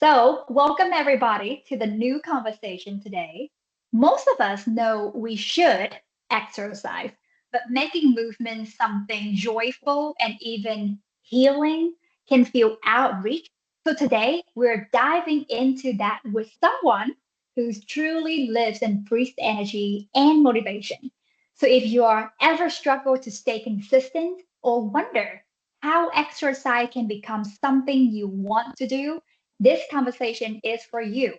So, welcome everybody to the new conversation today. Most of us know we should exercise, but making movement something joyful and even healing can feel outreach. So, today we're diving into that with someone who truly lives and breathes energy and motivation. So, if you are ever struggle to stay consistent or wonder how exercise can become something you want to do, this conversation is for you.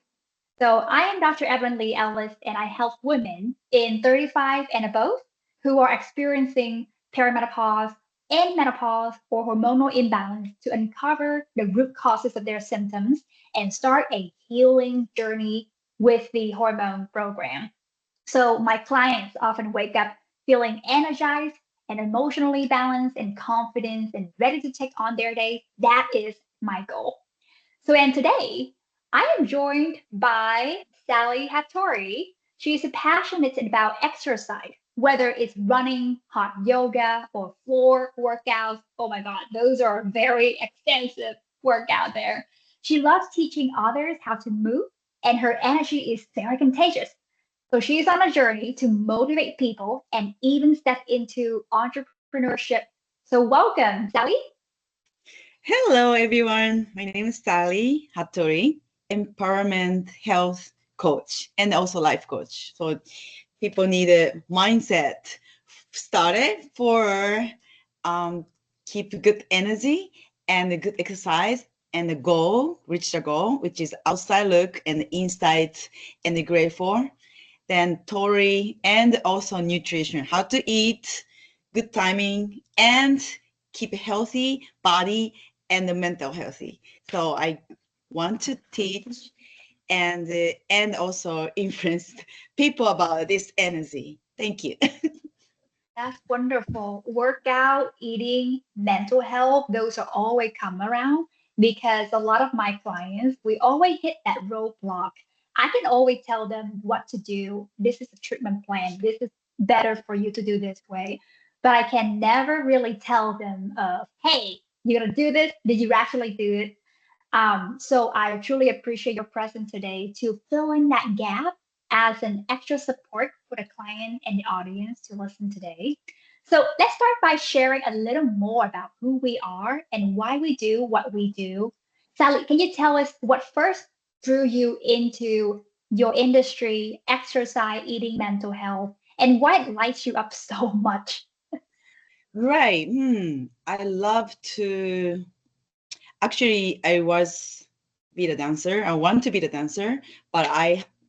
So, I am Dr. Evelyn Le Ellis, and I help women in 35 and above who are experiencing perimenopause and menopause or hormonal imbalance to uncover the root causes of their symptoms and start a healing journey with the hormone program. So, my clients often wake up feeling energized and emotionally balanced and confident and ready to take on their day. That is my goal. So, and today I am joined by Sally Hattori. She's passionate about exercise, whether it's running, hot yoga, or floor workouts. Oh my God, those are very extensive workout there. She loves teaching others how to move, and her energy is very contagious. So she's on a journey to motivate people and even step into entrepreneurship. So welcome, Sally. Hello, everyone. My name is Sally Hattori, empowerment health coach and also life coach. So people need a mindset started for um, keep good energy and a good exercise and the goal, reach the goal, which is outside look and the inside and the grateful. Then Tori and also nutrition, how to eat, good timing, and keep a healthy body and the mental healthy. So I want to teach and also influence people about this energy. Thank you. That's wonderful. Workout, eating, mental health, those are always come around because a lot of my clients, we always hit that roadblock. I can always tell them what to do. This is a treatment plan. This is better for you to do this way. But I can never really tell them of, hey, you're gonna do this. Did you actually do it? So I truly appreciate your presence today to fill in that gap as an extra support for the client and the audience to listen today. So let's start by sharing a little more about who we are and why we do what we do. Sally, can you tell us what first drew you into your industry, exercise, eating, mental health, and what lights you up so much? Right. I love to actually I was be the dancer. I want to be the dancer, but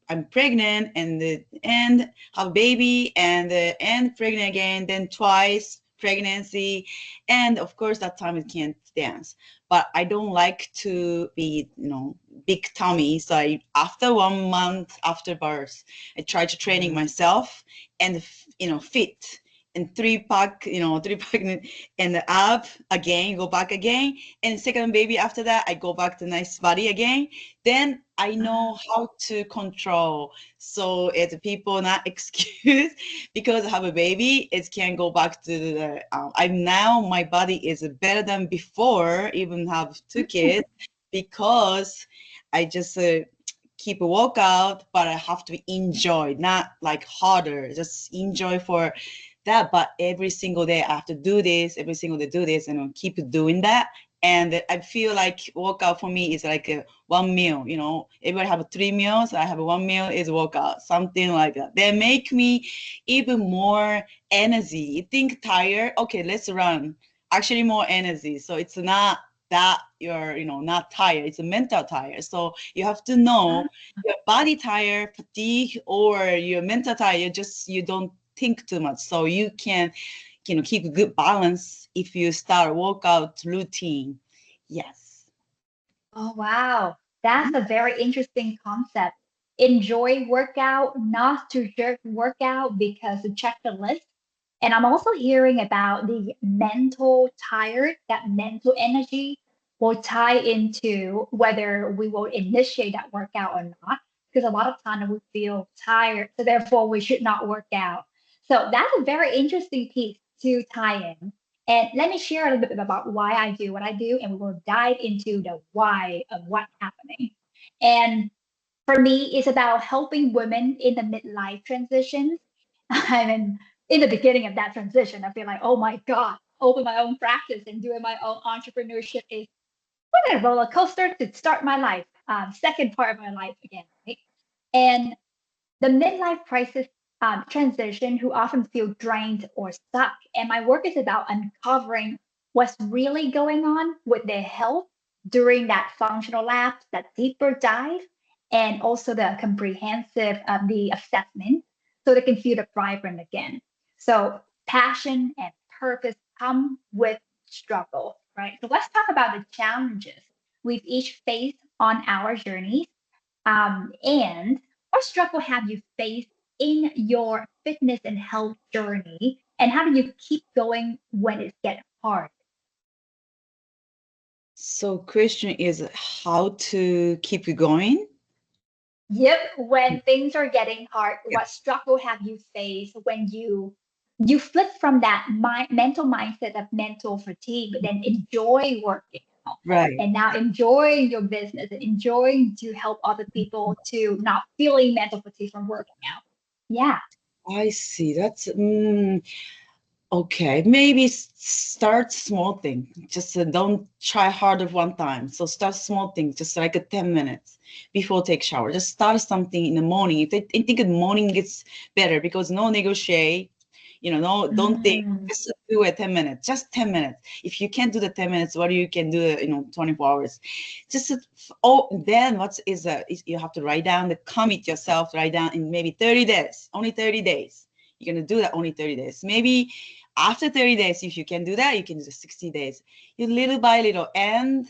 I'm pregnant and have a baby and pregnant again, then twice pregnancy, and of course that time I can't dance. But I don't like to be big tummy. So after 1 month after birth, I tried to training myself and fit and three pack and up again, go back again, and second baby after that I go back to nice body again. Then I know how to control, so it's people not excuse because I have a baby it can go back to the I'm now my body is better than before even have two kids because I just keep a workout, but I have to enjoy, not like harder, just enjoy for that. But every single day I have to do this, every single day do this, and I'll keep doing that. And I feel like workout for me is like a one meal. Everybody have three meals. I have one meal is workout, something like that. They make me even more energy. You think tired? Okay, let's run. Actually, more energy. So it's not that you're not tired. It's a mental tired. So you have to know your body tired, fatigue, or your mental tired. You don't think too much, so you can keep a good balance if you start workout routine. Yes. Oh, wow. That's a very interesting concept. Enjoy workout, not to just workout because to check the list. And I'm also hearing about the mental tired, that mental energy will tie into whether we will initiate that workout or not. Because a lot of times we feel tired, so therefore we should not work out. So that's a very interesting piece to tie in. And let me share a little bit about why I do what I do, and we will dive into the why of what's happening. And for me, it's about helping women in the midlife transitions. I'm in the beginning of that transition. I feel like, oh my God, open my own practice and doing my own entrepreneurship is what a roller coaster to start my life, second part of my life again, right? And the midlife crisis transition who often feel drained or stuck. And my work is about uncovering what's really going on with their health during that functional lapse, that deeper dive, and also the comprehensive the assessment so they can feel the vibrant again. So passion and purpose come with struggle, right? So let's talk about the challenges we've each faced on our journeys and what struggle have you faced in your fitness and health journey? And how do you keep going when it gets hard? So question is how to keep going? Yep, when things are getting hard, what struggle have you faced when you flip from that mental mindset of mental fatigue, but then enjoy working out Right. and now enjoying your business and enjoying to help other people to not feeling mental fatigue from working out? Yeah. I see. That's okay. Maybe start small thing. Just don't try harder one time. So start small things, just like a 10 minutes before take shower. Just start something in the morning. I think in the morning it's better because no negotiate. No, don't think. Mm. Just do it 10 minutes. Just 10 minutes. If you can't do the 10 minutes, what you can do? 24 hours. Just then what is you have to write down the commit yourself. Write down in maybe 30 days. Only 30 days. You're gonna do that only 30 days. Maybe after 30 days, if you can do that, you can do the 60 days. You little by little. And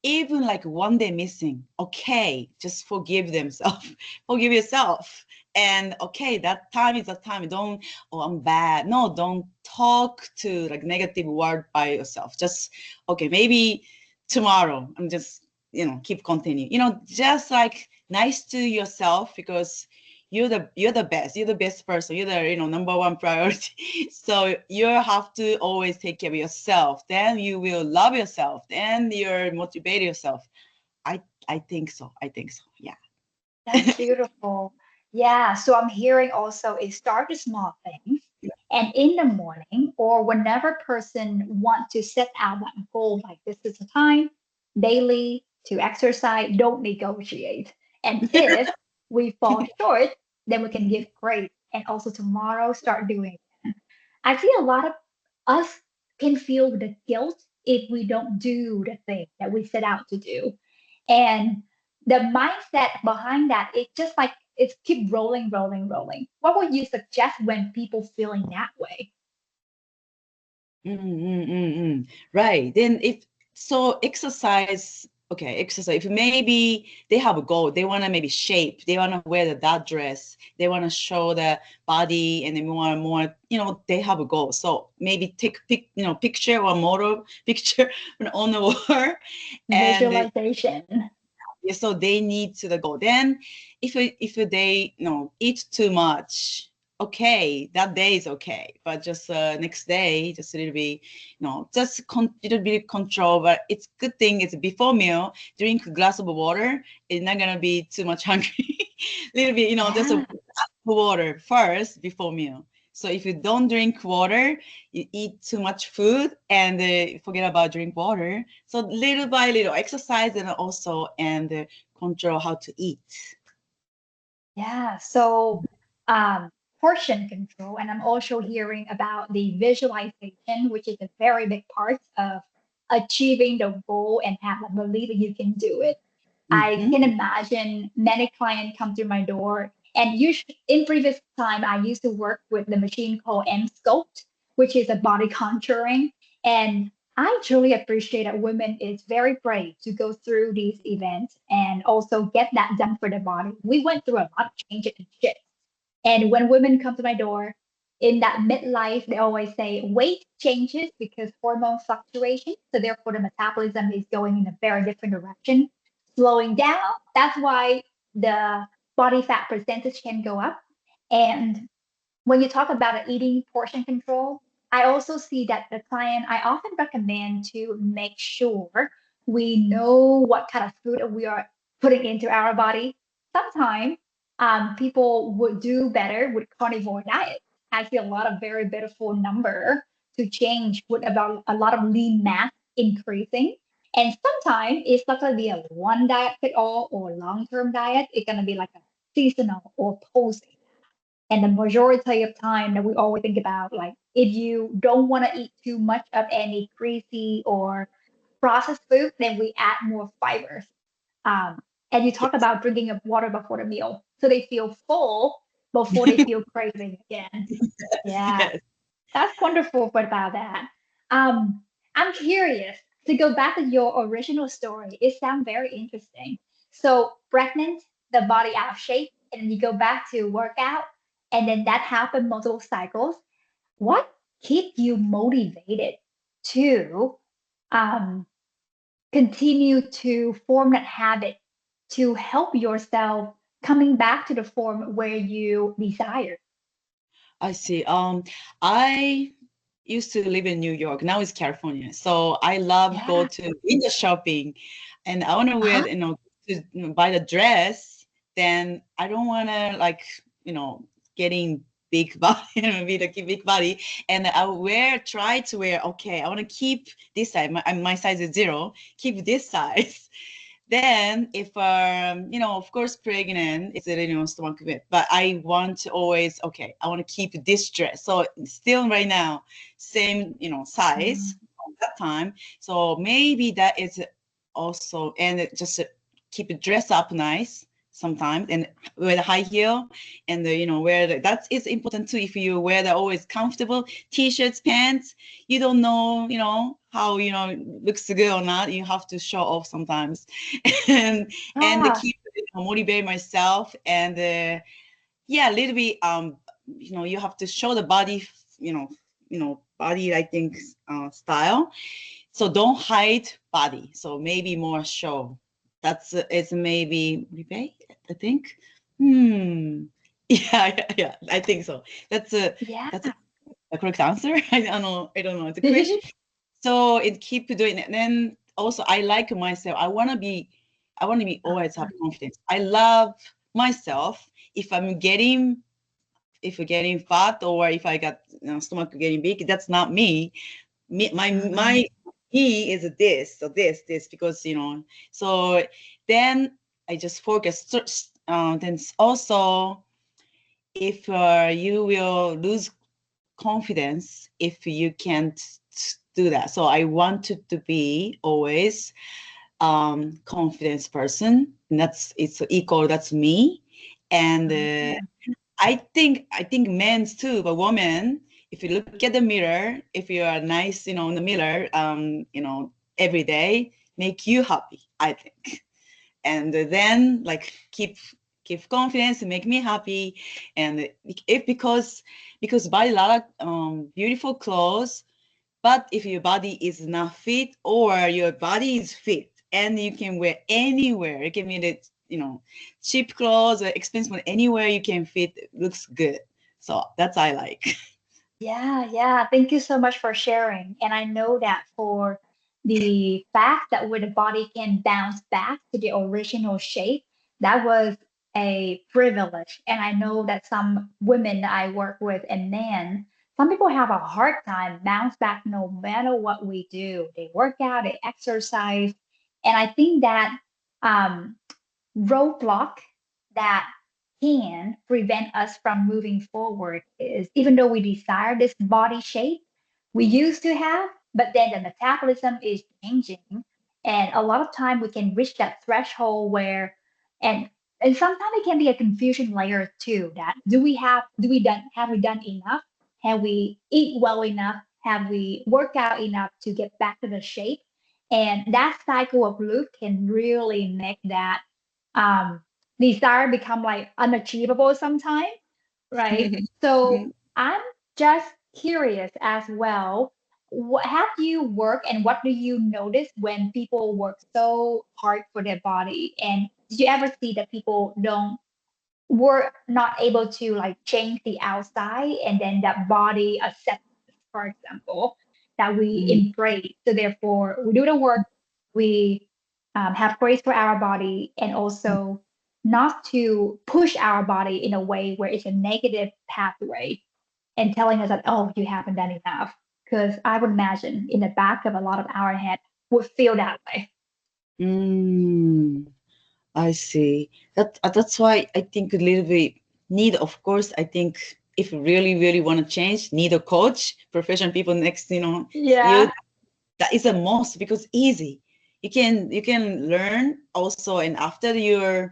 even like one day missing, okay, just forgive themselves. Forgive yourself. And okay, that time is that time. Don't, oh, I'm bad. No, don't talk to like negative word by yourself. Just, okay, maybe tomorrow I'm just, keep continue. Just like nice to yourself because you're the best. You're the best person. You're the number one priority. So you have to always take care of yourself. Then you will love yourself. Then you're motivate yourself. I think so. I think so. Yeah. That's beautiful. Yeah. So I'm hearing also is start with small things. And in the morning or whenever person want to set out that goal, like this is the time daily to exercise, don't negotiate. And if we fall short, then we can give grace. And also tomorrow start doing it. I see a lot of us can feel the guilt if we don't do the thing that we set out to do. And the mindset behind that, it's just like it's keep rolling, rolling, rolling. What would you suggest when people feeling that way? Mm, mm, mm, mm. Right. Then if so exercise, okay, exercise. If maybe they have a goal, they want to maybe shape, they want to wear that dress, they want to show the body and they want more, they have a goal. So maybe take picture or model picture on the wall and Visualization. yeah, so they need to the goal. Then if they eat too much, okay, that day is okay. But just next day, just a little bit, just little bit control. But it's good thing it's before meal, drink a glass of water. It's not gonna be too much hungry. Little bit, just a Yeah. water first before meal. So if you don't drink water, you eat too much food and forget about drink water. So little by little, exercise and also control how to eat. Yeah. So portion control. And I'm also hearing about the visualization, which is a very big part of achieving the goal and have a belief that you can do it. I Mm-hmm. can imagine many clients come through my door. And usually in previous time, I used to work with the machine called M Sculpt, which is a body contouring. And I truly appreciate that women is very brave to go through these events and also get that done for the body. We went through a lot of changes and shit. And when women come to my door in that midlife, they always say weight changes because hormone fluctuation. So therefore the metabolism is going in a very different direction, slowing down. That's why the body fat percentage can go up. And when you talk about eating portion control, I also see that the client, I often recommend to make sure we know what kind of food we are putting into our body. Sometimes people would do better with carnivore diet. I see a lot of very beautiful number to change with about a lot of lean mass increasing. And sometimes it's not going to be a one diet fit all or long term diet. It's going to be like a seasonal or pulsing. And the majority of time that we always think about, like if you don't want to eat too much of any greasy or processed food, then we add more fibers. Um, and you talk Yes. about drinking of water before the meal, so they feel full before they feel craving again. Yeah, Yes. that's wonderful about that. Um, I'm curious to go back to your original story. It sounds very interesting. So pregnant, the body out of shape, and then you go back to workout, and then that happened multiple cycles. What keep you motivated to um, continue to form that habit to help yourself coming back to the form where you desire? I see. I used to live in New York. Now it's California. So I love go Yeah. to window shopping, and I want to wear, Uh-huh. to buy the dress. Then I don't want to like, getting big body, with a big body, and I try to wear. Okay, I want to keep this size. My size is 0. Keep this size. Then, if of course, pregnant, it's a stomach bit, but I want to always okay. I want to keep this dress. So still right now, same size at that time. So maybe that is also, and just keep it dress up nice sometimes, and wear the high heel, and wear that is important too. If you wear the always comfortable t-shirts, pants, you don't know how looks good or not. You have to show off sometimes, and to Ah, keep motivate myself, and yeah, a little bit you have to show the body, body, I think, style. So don't hide body. So maybe more show. That's it's maybe rebate, I think. Hmm. Yeah. I think so. yeah. That's a correct answer. I don't know the question. So it keep doing it. And then also I like myself. I want to be always have confidence. I love myself. If I'm getting if you're getting fat, or if I got stomach getting big, that's not me. My me is this, so this, because so then I just focus. Then also, if you will lose confidence if you can't do that. So I wanted to be always confidence person, and it's equal, that's me. And I think men's too, but women, if you look at the mirror, if you are nice, in the mirror, every day, make you happy, I think. And then like keep confidence and make me happy. And if because buy a lot of beautiful clothes, but if your body is not fit, or your body is fit and you can wear anywhere, you can wear it, cheap clothes or expensive one, anywhere you can fit, it looks good. So that's I like. Yeah, yeah. Thank you so much for sharing. And I know that for the fact that where the body can bounce back to the original shape, that was a privilege. And I know that some women that I work with and men, some people have a hard time bounce back no matter what we do. They work out, they exercise. And I think that um, roadblock that can prevent us from moving forward is even though we desire this body shape we used to have, but then the metabolism is changing. And a lot of time we can reach that threshold where and and sometimes it can be a confusion layer too that have we done enough? Have we eat well enough? Have we worked out enough to get back to the shape? And that cycle of loop can really make that um, desire become like unachievable sometimes, right? So I'm just curious as well. What have you worked and what do you notice when people work so hard for their body? And did you ever see that people don't were not able to like change the outside and then that body acceptance, for example, that we embrace. So therefore we do the work, we have grace for our body, and also not to push our body in a way where it's a negative pathway and telling us that, oh, you haven't done enough. Because I would imagine in the back of a lot of our head would feel that way. Mm, I see. That's why I think a little bit need, of course, I think if you really, really want to change, need a coach, professional people next, you. Yeah. That is a must because easy. You can learn also, and after you're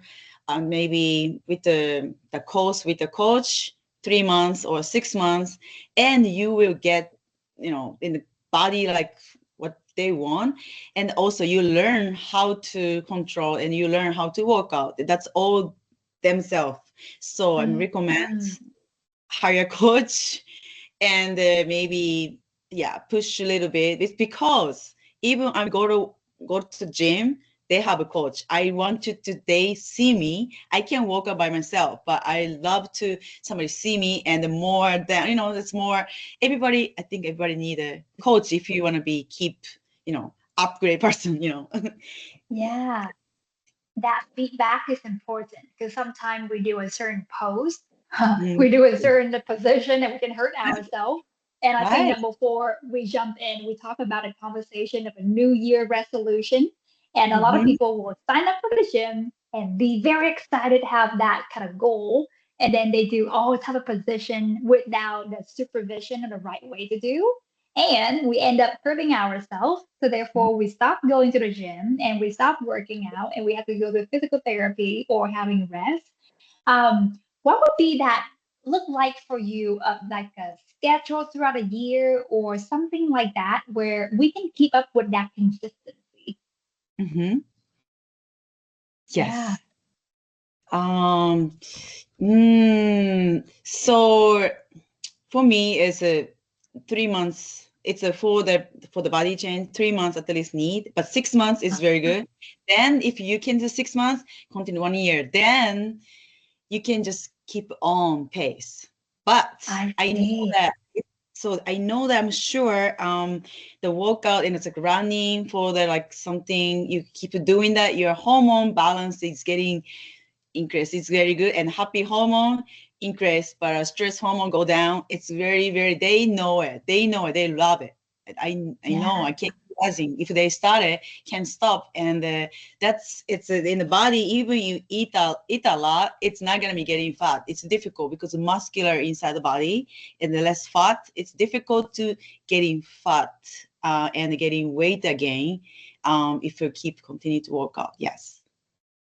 maybe with the course with the coach, 3 months or 6 months, and you will get in the body like what they want, and also you learn how to control and you learn how to work out. That's all themselves. So I recommend Mhm. hire a coach and maybe push a little bit. It's because even I go to gym, they have a coach. I want to they see me. I can walk up by myself, but I love to somebody see me, and the more than it's more. Everybody, I think everybody need a coach if you want to be keep upgrade person. Yeah. That feedback is important because sometimes we do a certain pose, Mm, we do a certain position, and we can hurt ourselves. And I think right. that before we jump in, we talk about a conversation of a New Year resolution. And a lot of Mm-hmm. people will sign up for the gym and be very excited to have that kind of goal. And then they do all type of position without the supervision of the right way to do. And we end up hurting ourselves. So therefore, we stop going to the gym and we stop working out, and we have to go to physical therapy or having rest. What would be that look like for you of like a schedule throughout a year or something like that where we can keep up with that consistency? Mm-hmm. Yeah. Yes. Um. So for me, it's a 3 months. It's a for the body change. 3 months at least need, but 6 months is very good. Then if you can do 6 months, continue 1 year. Then you can just keep on pace. But I I know see. that. I know that I'm sure the workout and it's like running for the like something you keep doing that your hormone balance is getting increase. It's very good, and happy hormone increase, but stress hormone go down. It's very, very. They know it. They know it. They love it. I know. Yeah. I can't imagine if they start it, can't stop, and it's in the body. Even you eat a lot, it's not gonna be getting fat. It's difficult because muscular inside the body and the less fat. It's difficult to getting fat and getting weight again if you keep continue to work out. Yes.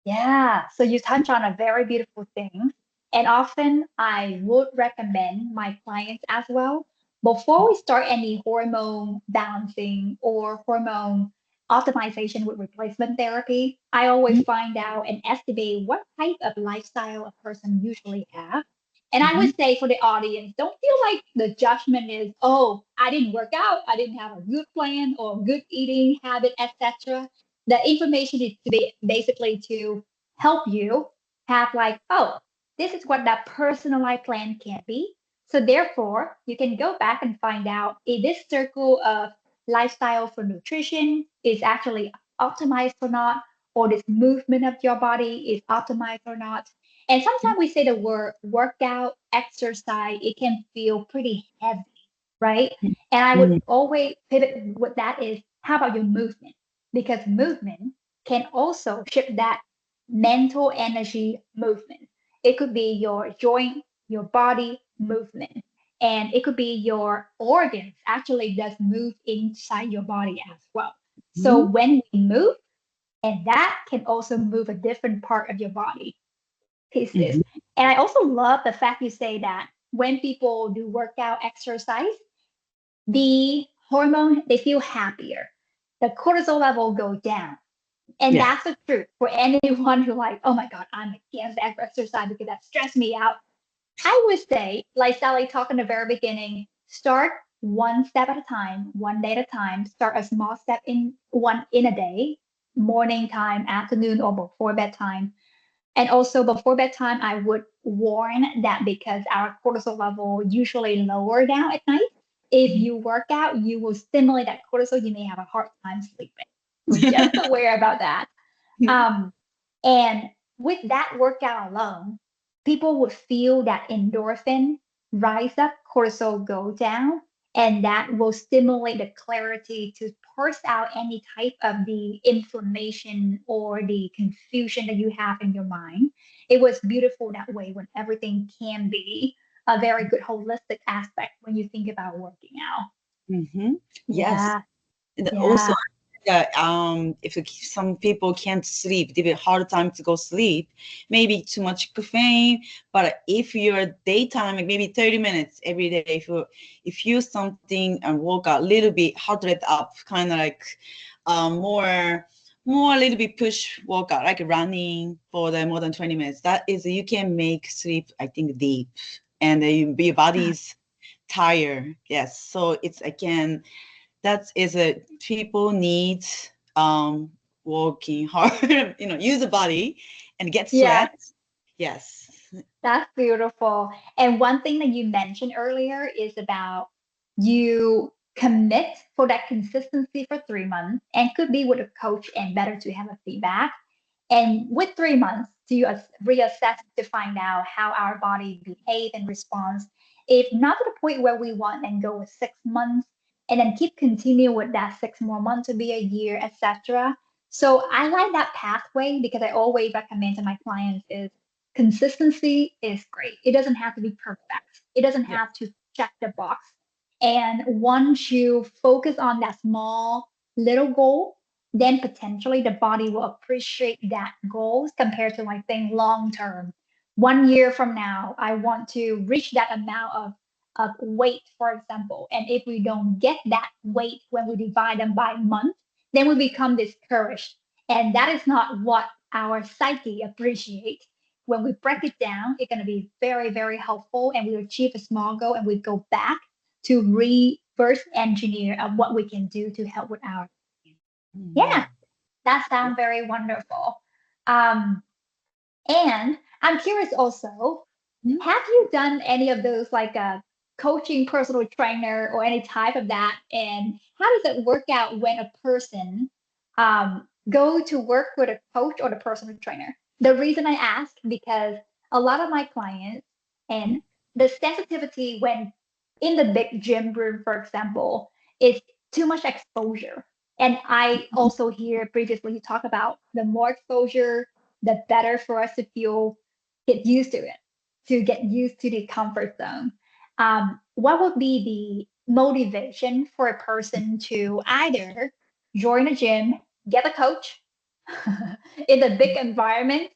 Yeah, so you touch on a very beautiful thing. And often I would recommend my clients as well, before we start any hormone balancing or hormone optimization with replacement therapy, I always find out and estimate what type of lifestyle a person usually have. And I Mm-hmm. would say for the audience, don't feel like the judgment is, oh, I didn't work out, I didn't have a good plan or good eating habit, etc. The information is to be basically to help you have like, oh, this is what that personalized plan can be. So therefore, you can go back and find out if this circle of lifestyle for nutrition is actually optimized or not, or this movement of your body is optimized or not. And sometimes we say the word workout, exercise, it can feel pretty heavy, right? And I would always pivot with that is how about your movement? Because movement can also shift that mental energy movement. It could be your joint, your body movement, and it could be your organs actually does move inside your body as well. So Mm-hmm. when we move, and that can also move a different part of your body pieces. Mm-hmm. And I also love the fact you say that when people do workout exercise, the hormone, they feel happier. The cortisol level go down. And Yeah. that's the truth for anyone who like, oh my God, I'm against exercise because that stressed me out. I would say, like Sally talked in the very beginning, start one step at a time, one day at a time. Start a small step in a day, morning time, afternoon, or before bedtime. And also before bedtime, I would warn that because our cortisol level usually lower down at night. If you work out, you will stimulate that cortisol. You may have a hard time sleeping. So just aware about that. Um, and with that workout alone, people would feel that endorphin rise up, cortisol go down, and that will stimulate the clarity to parse out any type of the inflammation or the confusion that you have in your mind. It was beautiful that way when everything can be a very good holistic aspect when you think about working out. Mm-hmm. Yes. Yeah, And also, yeah, yeah, if some people can't sleep, they have a hard time to go sleep, maybe too much caffeine. But if you're daytime, like maybe 30 minutes every day, if you something and walk out a little bit, heart rate up, kind of like more a little bit push workout, like running for the more than 20 minutes. That is, you can make sleep, I think, deep, and your body's tired. Yes, so it's again that is a people need um working hard, use the body and get yeah. sweat. Yes. That's beautiful. And one thing that you mentioned earlier is about you commit for that consistency for 3 months and could be with a coach and better to have a feedback. And with 3 months, do you reassess to find out how our body behaves and responds? If not to the point where we want and go with 6 months and then keep continuing with that 6 more months to be a year, etc. So I like that pathway because I always recommend to my clients is consistency is great. It doesn't have to be perfect. It doesn't Yeah. have to check the box. And once you focus on that small little goal, then potentially the body will appreciate that goals compared to like think long term. 1 year from now, I want to reach that amount of weight, for example. And if we don't get that weight when we divide them by month, then we become discouraged. And that is not what our psyche appreciates. When we break it down, it's going to be very, very helpful and we achieve a small goal and we go back to reverse engineer of what we can do to help with our. Yeah, Mhm. that sounds very wonderful. Um, and I'm curious also, Mhm. have you done any of those like a coaching personal trainer or any type of that? And how does it work out when a person go to work with a coach or the personal trainer? The reason I ask because a lot of my clients and the sensitivity when in the big gym room, for example, is too much exposure. And I also hear previously you talk about the more exposure, the better for us to feel get used to it, to get used to the comfort zone. What would be the motivation for a person to either join a gym, get a coach in a big environment,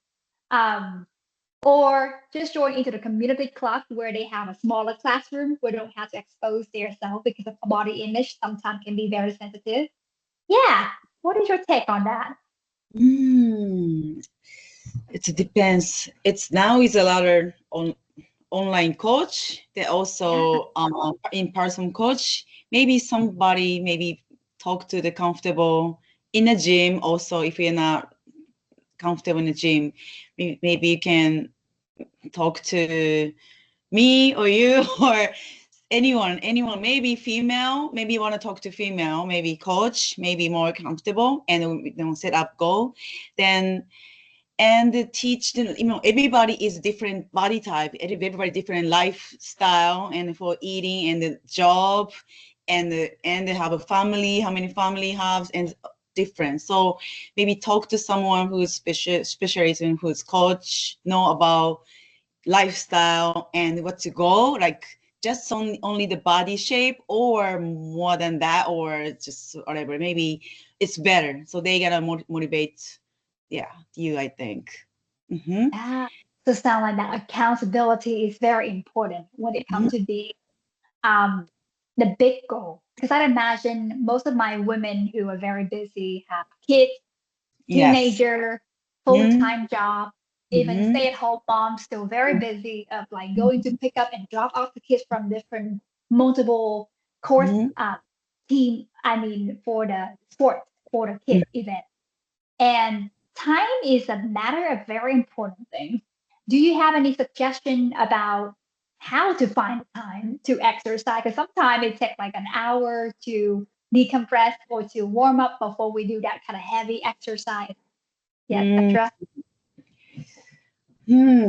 um, or just join into the community club where they have a smaller classroom where they don't have to expose themselves because of body image sometimes can be very sensitive. Yeah. What is your take on that? Mm, it depends. It's now is a lot of online coach. They Yeah. also in-person coach. Maybe somebody maybe talk to the comfortable in a gym. Also, if you're not comfortable in the gym, maybe you can talk to me or you or anyone, maybe female, maybe you want to talk to female, maybe coach, maybe more comfortable, and we set up goal, then and teach them, everybody is different body type, everybody different lifestyle, and for eating and the job, and they have a family, how many family have, and different. So maybe talk to someone who's specialized in, who's coach, know about lifestyle and what to go, like just only the body shape or more than that, or just whatever, maybe it's better, so they gotta motivate, yeah, you, I think. Mm-hmm. Yeah. So sound like that accountability is very important when it Mm-hmm. comes to um the big goal. Because I'd imagine most of my women who are very busy have kids, Yes. teenager, Mm-hmm. full-time job, even Mm-hmm. stay-at-home moms still very busy of like going to pick up and drop off the kids from different multiple course Mm-hmm. team, I mean for the sport for the kid event. And time is a matter of very important thing. Do you have any suggestion about how to find time to exercise? Because sometimes it takes like an hour to decompress or to warm up before we do that kind of heavy exercise. Yes, Mm, Petra.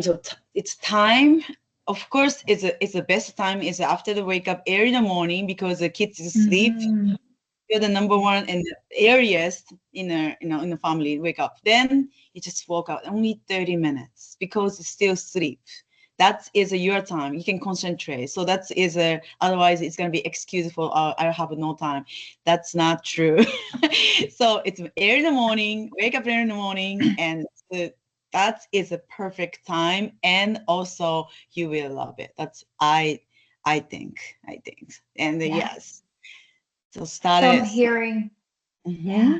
so it's time. Of course, it's the best time is after the wake up early in the morning because the kids sleep. Mm-hmm. You're the number one and the earliest in the in the family wake up. Then you just walk out only 30 minutes because it's still sleep. That is your time. You can concentrate. So that is a otherwise it's gonna be excuse for I have no time. That's not true. So it's early in the morning. Wake up early in the morning, and that is a perfect time. And also you will love it. That's I think. And Yeah. yes. So start So I'm it. hearing, yeah. Mm-hmm.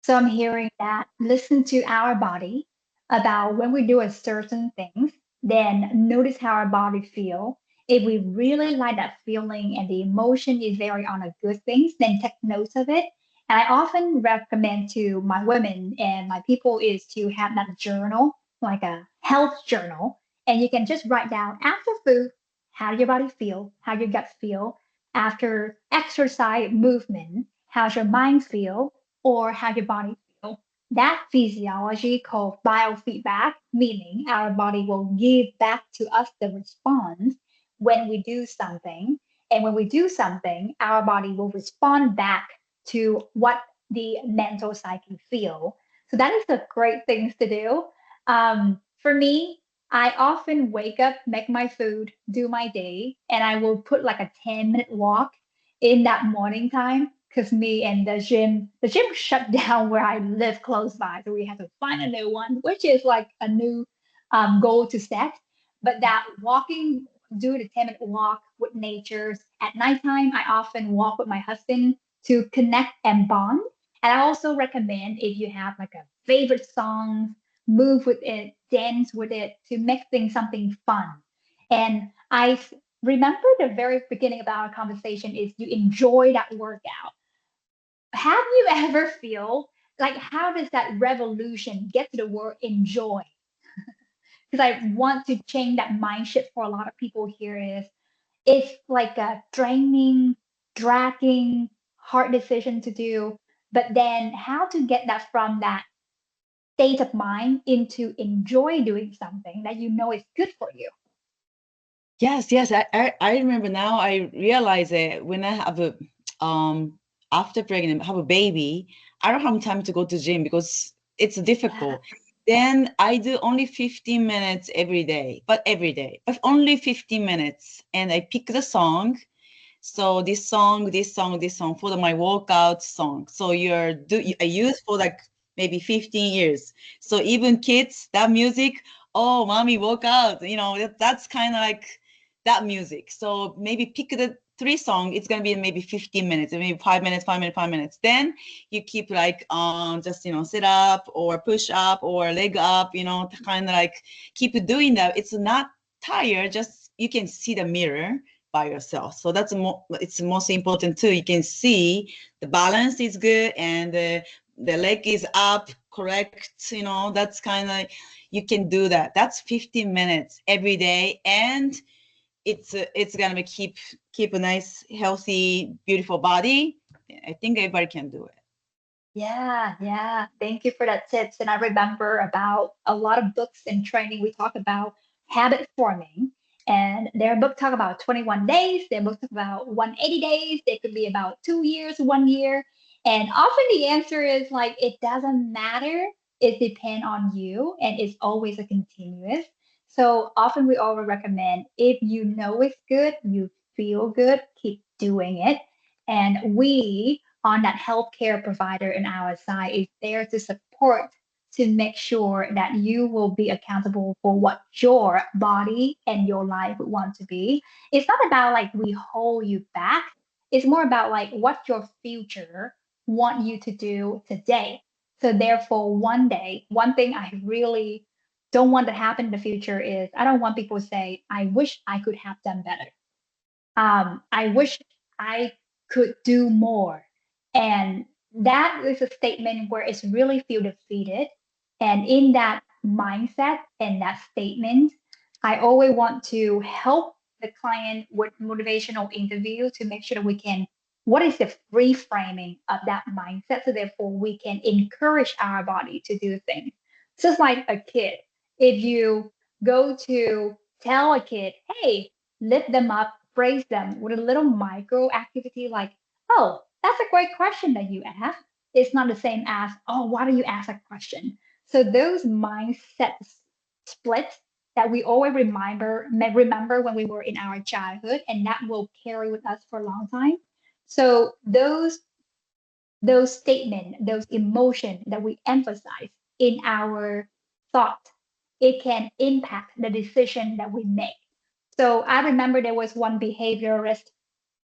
So I'm hearing that listen to our body about when we do a certain things, then notice how our body feel. If we really like that feeling and the emotion is very on a good things, then take notes of it. And I often recommend to my women and my people is to have that journal, like a health journal, and you can just write down after food, how your body feel, how your gut feel, after exercise movement, how's your mind feel, or how your body feel. That physiology called biofeedback, meaning our body will give back to us the response when we do something. And when we do something, our body will respond back to what the mental psyche feel. So that is the great things to do. For me, I often wake up, make my food, do my day, and I will put like a 10-minute walk in that morning time because me and the gym shut down where I live close by. So we had to find a new one, which is like a new goal to set. But that walking, do the 10-minute walk with nature. At nighttime, I often walk with my husband to connect and bond. And I also recommend if you have like a favorite song, move with it, dance with it to make things something fun. And I remember the very beginning of our conversation is you enjoy that workout. Have you ever feel like how does that revolution get to the word enjoy? Because I want to change that mindset for a lot of people here is it's like a draining, dragging, hard decision to do. But then how to get that from that state of mind into enjoy doing something that you know is good for you. Yes, yes. I remember now. I realize it when I have a after pregnant have a baby. I don't have time to go to gym because it's Yeah. difficult. Then I do only 15 minutes every day, but only 15 minutes. And I pick the song. So this song for my workout song. So I use for like maybe 15 years. So even kids, that music, oh, mommy woke out. That's kind of like that music. So maybe pick the three song. It's gonna be maybe 15 minutes, maybe 5 minutes, 5 minutes, 5 minutes. Then you keep like just sit up or push up or leg up. Kind of like keep doing that. It's not tired. Just you can see the mirror by yourself. So it's most important too. You can see the balance is good and the leg is up, correct. That's kind of you can do that. That's 15 minutes every day, and it's gonna be keep a nice, healthy, beautiful body. I think everybody can do it. Yeah, yeah. Thank you for that tips. And I remember about a lot of books and training we talk about habit forming. And their book talk about 21 days, their book talk about 180 days, they could be about 2 years, 1 year. And often the answer is like it doesn't matter. It depends on you and it's always a continuous. So often we always recommend if you know it's good, you feel good, keep doing it. And we on that healthcare provider in our side is there to support to make sure that you will be accountable for what your body and your life would want to be. It's not about like we hold you back. It's more about like what your future want you to do today. So therefore, one day, one thing I really don't want to happen in the future is I don't want people to say, I wish I could have done better. I wish I could do more. And that is a statement where it's really feel defeated. And in that mindset and that statement, I always want to help the client with motivational interview to make sure that we can what is the reframing of that mindset so therefore we can encourage our body to do things. Just like a kid, if you go to tell a kid, hey, lift them up, praise them with a little micro activity like, oh, that's a great question that you asked. It's not the same as, oh, why do you ask a question? So those mindset splits that we always remember when we were in our childhood, and that will carry with us for a long time. So those statements, those emotions that we emphasize in our thought, it can impact the decision that we make. So I remember there was one behaviorist,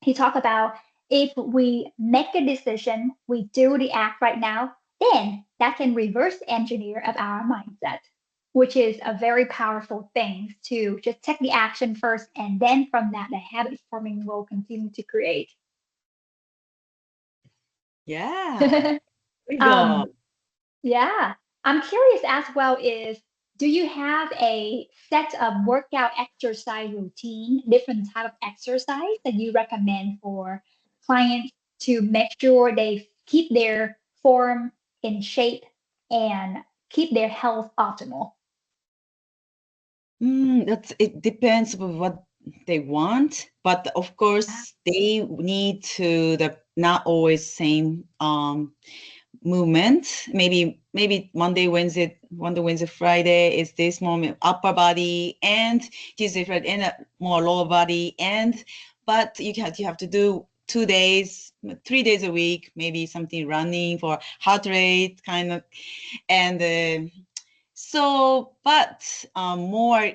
he talked about if we make a decision, we do the act right now, then that can reverse engineer of our mindset, which is a very powerful thing to just take the action first. And then from that, the habit forming will continue to create. Yeah. We go. um, yeah. I'm curious as well is do you have a set of workout exercise routine, different type of exercise that you recommend for clients to make sure they keep their form in shape and keep their health optimal? It depends on what they want, but of Yeah. course they need to the not always same movement. Maybe Monday, Wednesday, Friday is this moment upper body, and Tuesday, Friday, and more lower body, and but you have to do 2 days, 3 days a week, maybe something running for heart rate kind of, and so, but more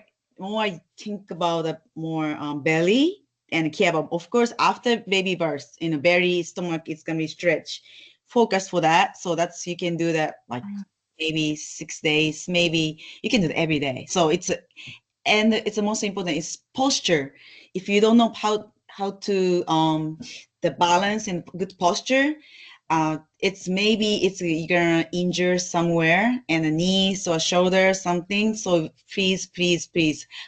think about the more belly and care about. Of course, after baby birth, in a belly stomach, it's gonna be stretched. Focus for that. So that's you can do that like maybe 6 days. Maybe you can do it every day. So it's the most important is posture. If you don't know how to the balance and good posture, it's maybe it's you're gonna injure somewhere and a knees or shoulder something. So please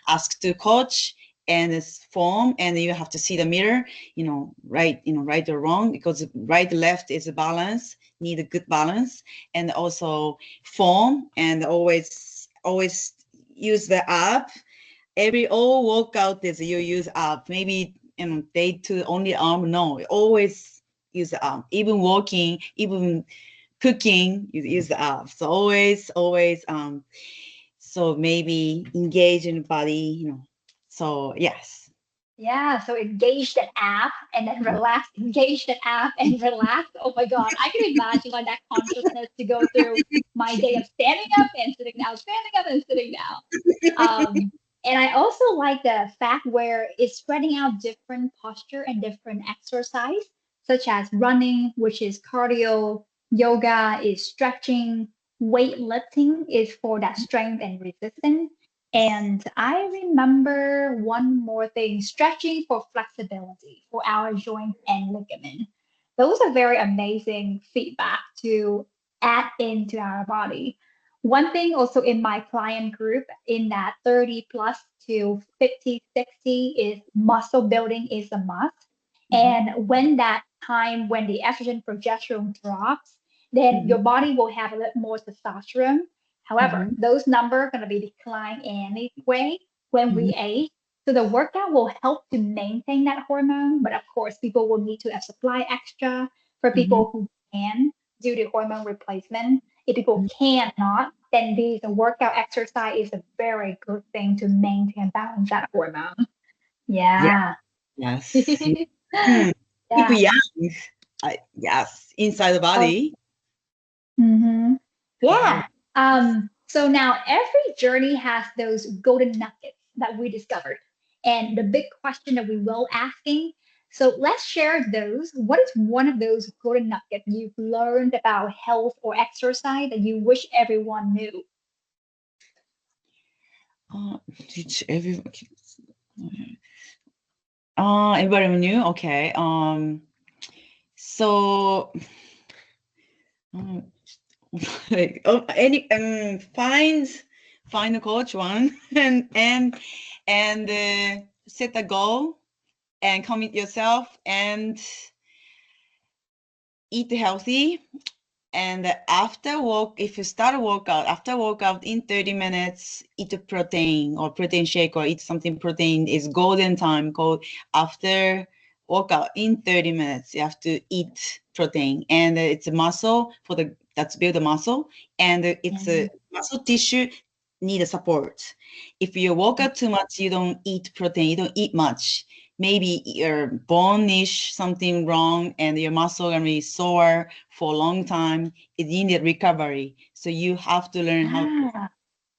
ask to coach and it's form, and you have to see the mirror, right or wrong, because right left is a balance, need a good balance, and also form, and always use the app. Every all workout is you use app. Maybe day two only arm. No, always use the app. Even walking, even cooking, you use the app. So always. So maybe engage in the body. So yes. Yeah, so engage that app and then relax, engage that app and relax. Oh my God, I can imagine like that consciousness to go through my day of standing up and sitting down, standing up and sitting down. And I also like the fact where it's spreading out different posture and different exercise, such as running, which is cardio, yoga is stretching, weightlifting is for that strength and resistance. And I remember one more thing, stretching for flexibility for our joints and ligament. Those are very amazing feedback to add into our body. One thing also in my client group in that 30 plus to 50, 60 is muscle building is a must. Mm-hmm. And when that time, when the estrogen progesterone drops, then your Mm-hmm. body will have a little more testosterone. However, Mm-hmm. those numbers are going to be declined anyway when we age. So the workout will help to maintain that hormone, but of course, people will need to supply extra for Mm-hmm. people who can do the hormone replacement. If people cannot, then this workout exercise is a very good thing to maintain and balance that hormone. Yeah. Yeah. Yes. Hmm. Keep Yeah. young. Yes. Inside the Oh, body. hmm. Oh. Yeah. So now every journey has those golden nuggets that we discovered. And the big question that we will asking. So let's share those. What is one of those golden nuggets you've learned about health or exercise that you wish everyone knew? Teach every. Everybody new. Okay. So. Um, like, any find a coach one and set a goal and commit yourself, and eat healthy. And if you start a workout, after workout in 30 minutes, eat a protein or protein shake or eat something protein is golden time called after workout in 30 minutes. You have to eat protein and it's a muscle that's build a muscle and it's a muscle tissue need a support. If you work out too much, you don't eat protein, you don't eat much. Maybe your bone-ish something wrong and your muscle gonna be sore for a long time. It needed recovery. So you have to learn how to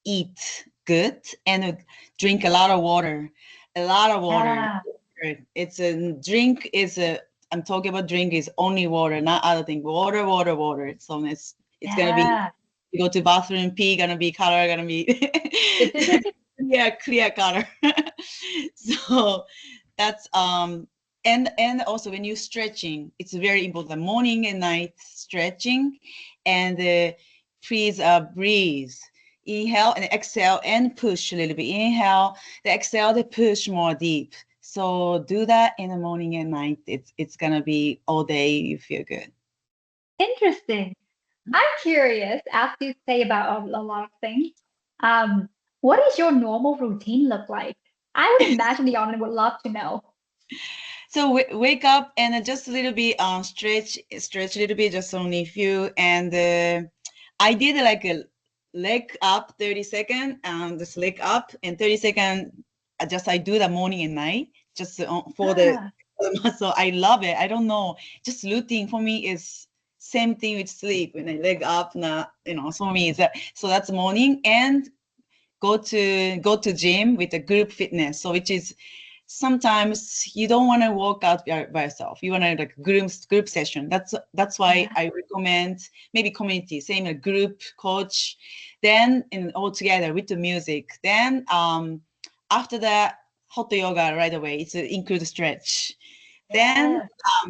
eat good and drink a lot of water. A lot of water. It's a drink is a I'm talking about drink is only water, not other thing. Water, water, water. So it's gonna be you go to bathroom, pee, gonna be color, gonna be clear color. So that's and also when you're stretching, it's very important. Morning and night stretching, and please breathe. Inhale and exhale and push a little bit. Inhale, the exhale, the push more deep. So do that in the morning and night. It's gonna be all day. You feel good. Interesting. I'm curious, after you say about a lot of things, what does your normal routine look like? I would imagine the audience would love to know. So wake up and just a little bit stretch a little bit, just only a few. And I did like a leg up 30 seconds, just leg up and 30 seconds. I do the morning and night just for the muscle. I love it. I don't know. Just routine for me is same thing with sleep. When I leg up, now for me is that. So that's morning and go to gym with a group fitness. So which is sometimes you don't want to work out by yourself. You want to like group session. That's why I recommend maybe community, same a group coach, then all together with the music. Then after that, hot yoga right away. It's include stretch. Then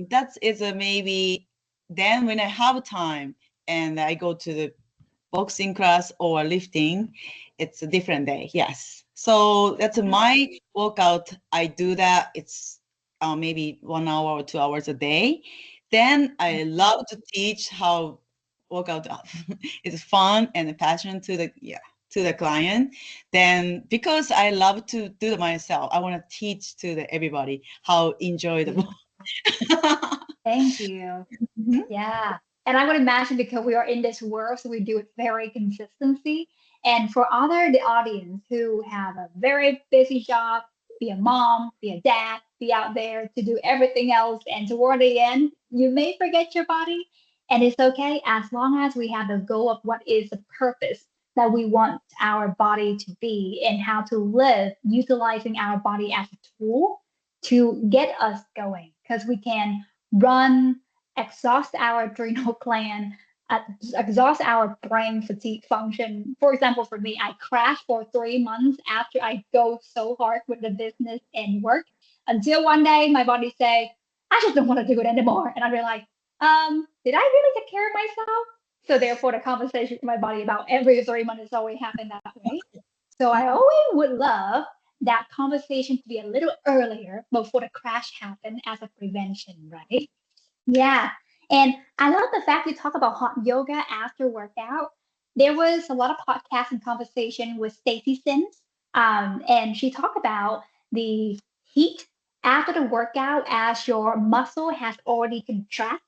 that is maybe then when I have time and I go to the boxing class or lifting, it's a different day. Yes. So that's my workout. I do that. It's maybe 1 hour or 2 hours a day. Then I love to teach how workout is fun and a passion to the client. Then because I love to do it myself, I want to teach to everybody how enjoyable. Thank you. Yeah. And I would imagine because we are in this world, so we do it very consistency. And for the audience who have a very busy job, be a mom, be a dad, be out there to do everything else, and toward the end, you may forget your body. And it's okay as long as we have the goal of what is the purpose that we want our body to be and how to live, utilizing our body as a tool to get us going. Because we can run, exhaust our adrenal gland, exhaust our brain fatigue function. For example, for me, I crashed for 3 months after I go so hard with the business and work until one day my body say, I just don't want to do it anymore. And I'd be like, did I really take care of myself? So therefore the conversation with my body about every 3 months has always happened that way. So I always would love that conversation to be a little earlier before the crash happened as a prevention, right? Yeah. And I love the fact you talk about hot yoga after workout. There was a lot of podcast and conversation with Stacy Sims. And she talked about the heat after the workout as your muscle has already contracted.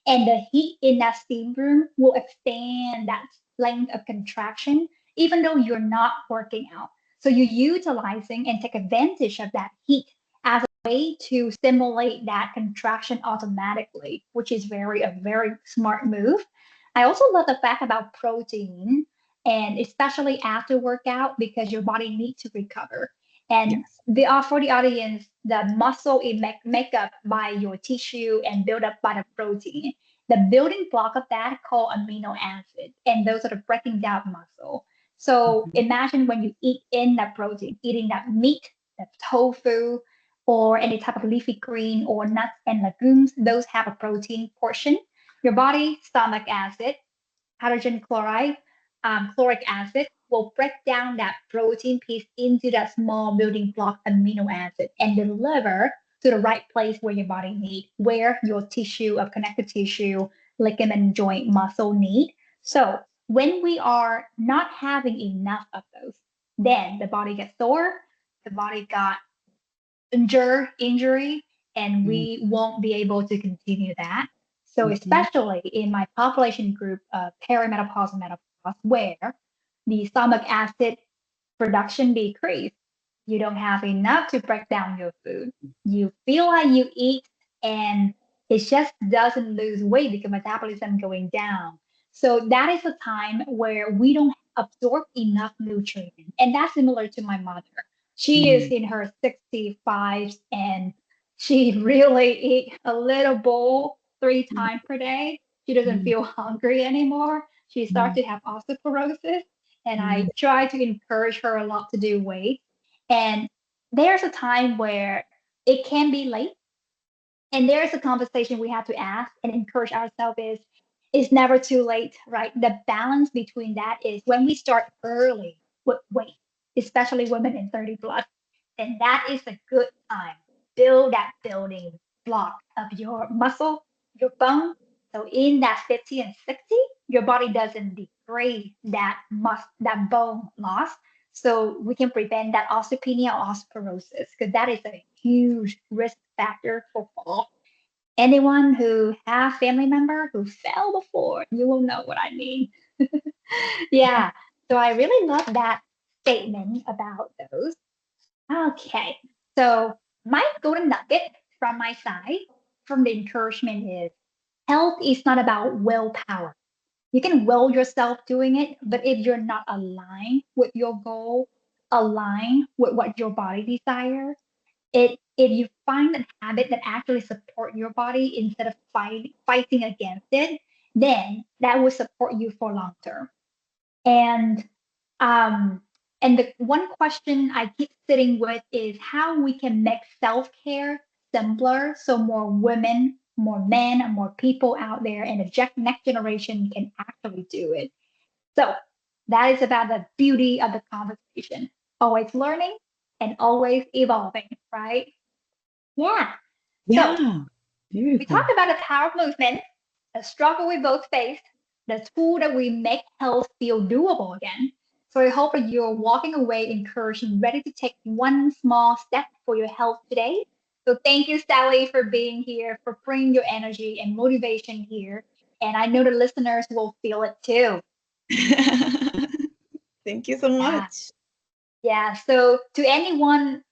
And the heat in that steam room will extend that length of contraction, even though you're not working out. So you're utilizing and take advantage of that heat as way to stimulate that contraction automatically, which is a very smart move. I also love the fact about protein, and especially after workout because your body needs to recover. And for the audience, the muscle is make up by your tissue and built up by the protein. The building block of that called amino acid, and those are the breaking down muscle. So imagine when you eat in that protein, eating that meat, that tofu, or any type of leafy green or nuts and legumes, those have a protein portion. Your body, stomach acid, hydrogen chloride, chloric acid will break down that protein piece into that small building block amino acid and deliver to the right place where your body needs, where your tissue of connective tissue, ligament, joint, muscle need. So when we are not having enough of those, then the body gets sore, the body got injury, and Mm, we won't be able to continue that. So mhm, especially in my population group of perimenopause and menopause, where the stomach acid production decrease, you don't have enough to break down your food. You feel like you eat and it just doesn't lose weight because metabolism going down. So that is a time where we don't absorb enough nutrients. And that's similar to my mother. She is mm, in her 65s and she really eat a little bowl 3 times per day. She doesn't mm, feel hungry anymore. She starts mm, to have osteoporosis, and I mm, try to encourage her a lot to do weight. And there's a time where it can be late, and there's a conversation we have to ask and encourage ourselves is it's never too late, right? The balance between that is when we start early with weight, especially women in 30 plus, then that is a good time. Build that building block of your muscle, your bone. So in that 50 and 60, your body doesn't degrade that bone loss. So we can prevent that osteopenia or osteoporosis because that is a huge risk factor for fall. Anyone who have family member who fell before, you will know what I mean. Yeah. So I really love that statement about those. Okay. So my golden nugget from my side from the encouragement is health is not about willpower. You can will yourself doing it, but if you're not aligned with your goal, aligned with what your body desires, if you find a habit that actually support your body instead of fighting against it, then that will support you for long term. And um, and the one question I keep sitting with is how we can make self-care simpler so more women, more men, and more people out there and the next generation can actually do it. So that is about the beauty of the conversation. Always learning and always evolving, right? Yeah. So yeah, we talked beautiful. about the power of movement, the struggle we both faced, the tool that we make health feel doable again. So I hope that you're walking away encouraged and ready to take one small step for your health today. So thank you, Sally, for being here, for bringing your energy and motivation here. And I know the listeners will feel it too. Thank you so Yeah. much. Yeah. So to anyone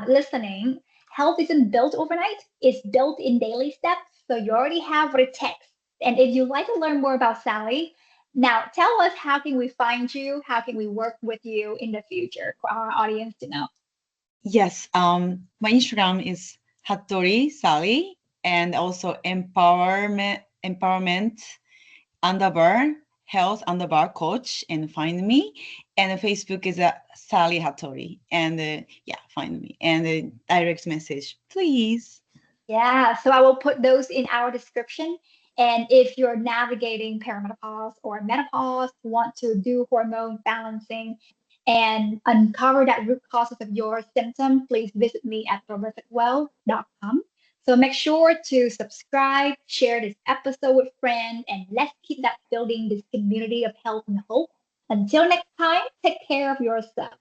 listening, health isn't built overnight. It's built in daily steps. So you already have what it takes. And if you'd like to learn more about Sally, now tell us how can we find you? How can we work with you in the future for our audience to know? Yes, my Instagram is Hattori Sally, and also empowerment underbar health underbar coach, and find me. And Facebook is Sally Hattori, and yeah, find me and direct message, please. Yeah, so I will put those in our description. And if you're navigating perimenopause or menopause, want to do hormone balancing and uncover that root causes of your symptom, please visit me at prolificwell.com. So make sure to subscribe, share this episode with friends, and let's keep that building this community of health and hope. Until next time, take care of yourself.